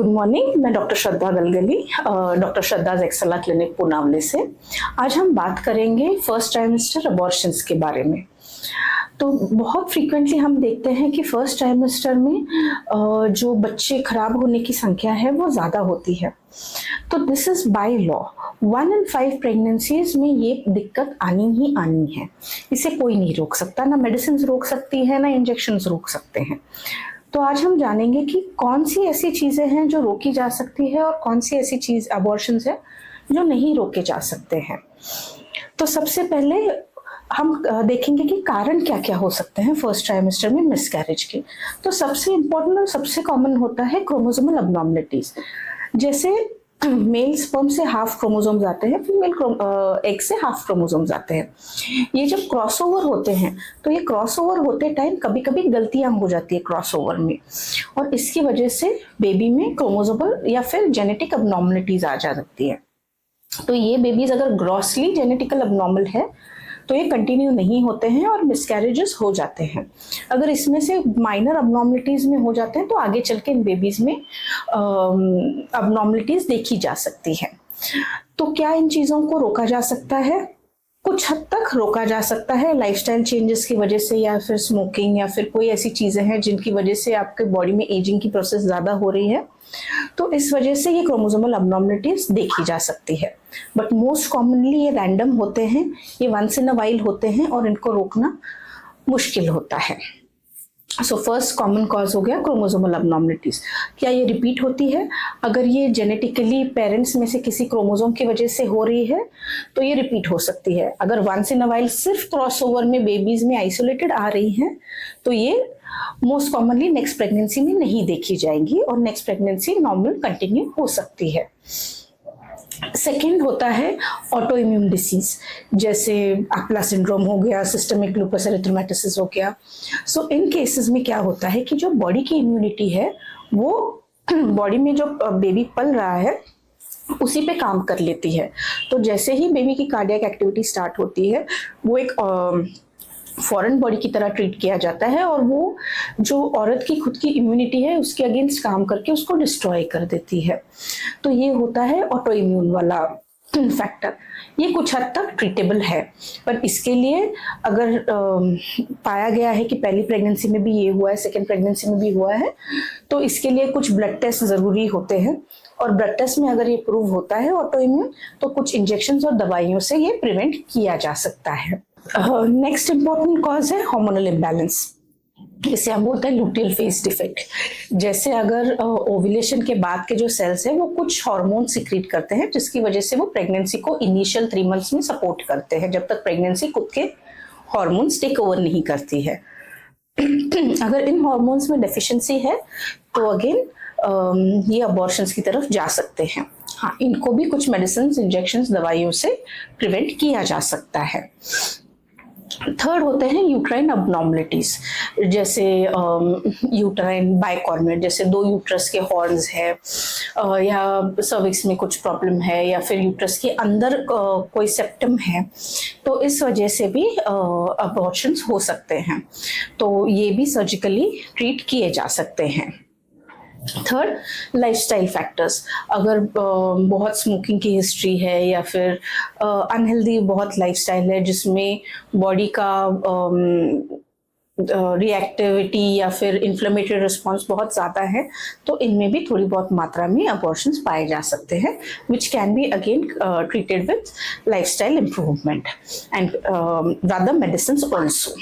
Good morning, मैं doctor श्रद्धा Galgali, doctor श्रद्धा एक्सेला clinic Punawale से। आज हम बात करेंगे फर्स्ट ट्राइमेस्टर अबॉर्शंस के बारे में। तो बहुत फ्रीक्वेंटली हम देखते हैं कि फर्स्ट ट्राइमेस्टर में जो बच्चे खराब होने की संख्या है वो ज़्यादा होती है। तो this is by law 1 in 5 pregnancies में ये दिक्कत आनी ही आनी है। इसे कोई नहीं रोक सकता, ना मेडिसिन रोक सकती है ना इंजेक्शन रोक सकते हैं। तो आज हम जानेंगे कि कौन सी ऐसी चीज़ें हैं जो रोकी जा सकती है और कौन सी ऐसी चीज़ अबॉर्शंस है जो नहीं रोके जा सकते हैं। तो सबसे पहले हम देखेंगे कि कारण क्या क्या हो सकते हैं फर्स्ट ट्राइमेस्टर में मिसकैरेज के। तो सबसे इम्पोर्टेंट और सबसे कॉमन होता है क्रोमोसोमल अबनॉर्मलिटीज। जैसे मेल स्पर्म से हाफ क्रोमोसोम्स आते हैं, फीमेल एग से हाफ क्रोमोसोम्स आते हैं। ये जब क्रॉसओवर होते हैं तो ये क्रॉसओवर होते टाइम कभी कभी गलतियां हो जाती है क्रॉसओवर में, और इसकी वजह से बेबी में क्रोमोसोमल या फिर जेनेटिक अबनॉर्मलिटीज आ जा सकती है। तो ये बेबीज अगर ग्रॉसली जेनेटिकल अबनॉर्मल है तो ये कंटिन्यू नहीं होते हैं और मिसकैरेजेस हो जाते हैं। अगर इसमें से माइनर अबनॉर्मलिटीज में हो जाते हैं तो आगे चल के इन बेबीज में अबनॉर्मलिटीज देखी जा सकती है। तो क्या इन चीज़ों को रोका जा सकता है? कुछ हद तक रोका जा सकता है लाइफस्टाइल चेंजेस की वजह से, या फिर स्मोकिंग, या फिर कोई ऐसी चीज़ें हैं जिनकी वजह से आपके बॉडी में एजिंग की प्रोसेस ज़्यादा हो रही है। तो इस वजह से ये क्रोमोसोमल अबनॉर्मलिटीज देखी जा सकती है। बट मोस्ट कॉमनली ये रैंडम होते हैं, ये वंस इन अ वाइल होते हैं और इनको रोकना मुश्किल होता है। सो फर्स्ट कॉमन कॉज हो गया क्रोमोसोमल अबनॉर्मलिटीज। क्या ये रिपीट होती है? अगर ये जेनेटिकली पेरेंट्स में से किसी क्रोमोसोम की वजह से हो रही है तो ये रिपीट हो सकती है। अगर वंस इन अ वाइल सिर्फ क्रॉसओवर में बेबीज में आइसोलेटेड आ रही हैं तो ये मोस्ट कॉमनली नेक्स्ट प्रेगनेंसी में नहीं देखी जाएंगी और नेक्स्ट प्रेगनेंसी नॉर्मल कंटिन्यू हो सकती है। सेकेंड होता है ऑटो इम्यून डिसीज, जैसे एप्ला सिंड्रोम हो गया, सिस्टमिक लूपस एरिथ्रोमेटोसिस हो गया। सो इन केसेस में क्या होता है कि जो बॉडी की इम्यूनिटी है वो बॉडी में जो बेबी पल रहा है उसी पे काम कर लेती है। तो जैसे ही बेबी की कार्डियक एक्टिविटी स्टार्ट होती है वो एक फॉरेन बॉडी की तरह ट्रीट किया जाता है और वो जो औरत की खुद की इम्यूनिटी है उसके अगेंस्ट काम करके उसको डिस्ट्रॉय कर देती है। तो ये होता है ऑटो इम्यून वाला फैक्टर। ये कुछ हद तक ट्रीटेबल है, पर इसके लिए अगर पाया गया है कि पहली प्रेगनेंसी में भी ये हुआ है, सेकेंड प्रेगनेंसी में भी हुआ है, तो इसके लिए कुछ ब्लड टेस्ट ज़रूरी होते हैं। और ब्लड टेस्ट में अगर ये प्रूव होता है ऑटो इम्यून तो कुछ इंजेक्शंस और दवाइयों से ये प्रिवेंट किया जा सकता है। नेक्स्ट इम्पॉर्टेंट कॉज है हार्मोनल इम्बैलेंस। इसे हम बोलते हैं लुटियल फेज डिफेक्ट। जैसे अगर ओव्यूलेशन के बाद के जो सेल्स हैं वो कुछ हार्मोन सिक्रीट करते हैं जिसकी वजह से वो प्रेगनेंसी को इनिशियल 3 मंथ्स में सपोर्ट करते हैं जब तक प्रेगनेंसी खुद के हार्मोन्स टेक ओवर नहीं करती है। अगर इन हार्मोन्स में डेफिशिएंसी है तो अगेन ये अबॉर्शंस की तरफ जा सकते हैं। हाँ, इनको भी कुछ मेडिसिन, इंजेक्शंस, दवाइयों से प्रिवेंट किया जा सकता है। थर्ड होते हैं यूट्राइन अबनॉर्मलिटीज, जैसे यूट्राइन बाइकॉर्नेट, जैसे 2 यूट्रस के हॉर्न्स है, या सर्विक्स में कुछ प्रॉब्लम है, या फिर यूट्रस के अंदर कोई सेप्टम है, तो इस वजह से भी अबॉर्शंस हो सकते हैं। तो ये भी सर्जिकली ट्रीट किए जा सकते हैं। Third, lifestyle factors. अगर बहुत स्मोकिंग की हिस्ट्री है या फिर अनहेल्दी बहुत लाइफस्टाइल है जिसमें बॉडी का रिएक्टिविटी या फिर इन्फ्लेमेटरी रिस्पॉन्स बहुत ज़्यादा है, तो इनमें भी थोड़ी बहुत मात्रा में अबॉर्शंस पाए जा सकते हैं, which can be again treated with lifestyle improvement and rather medicine also.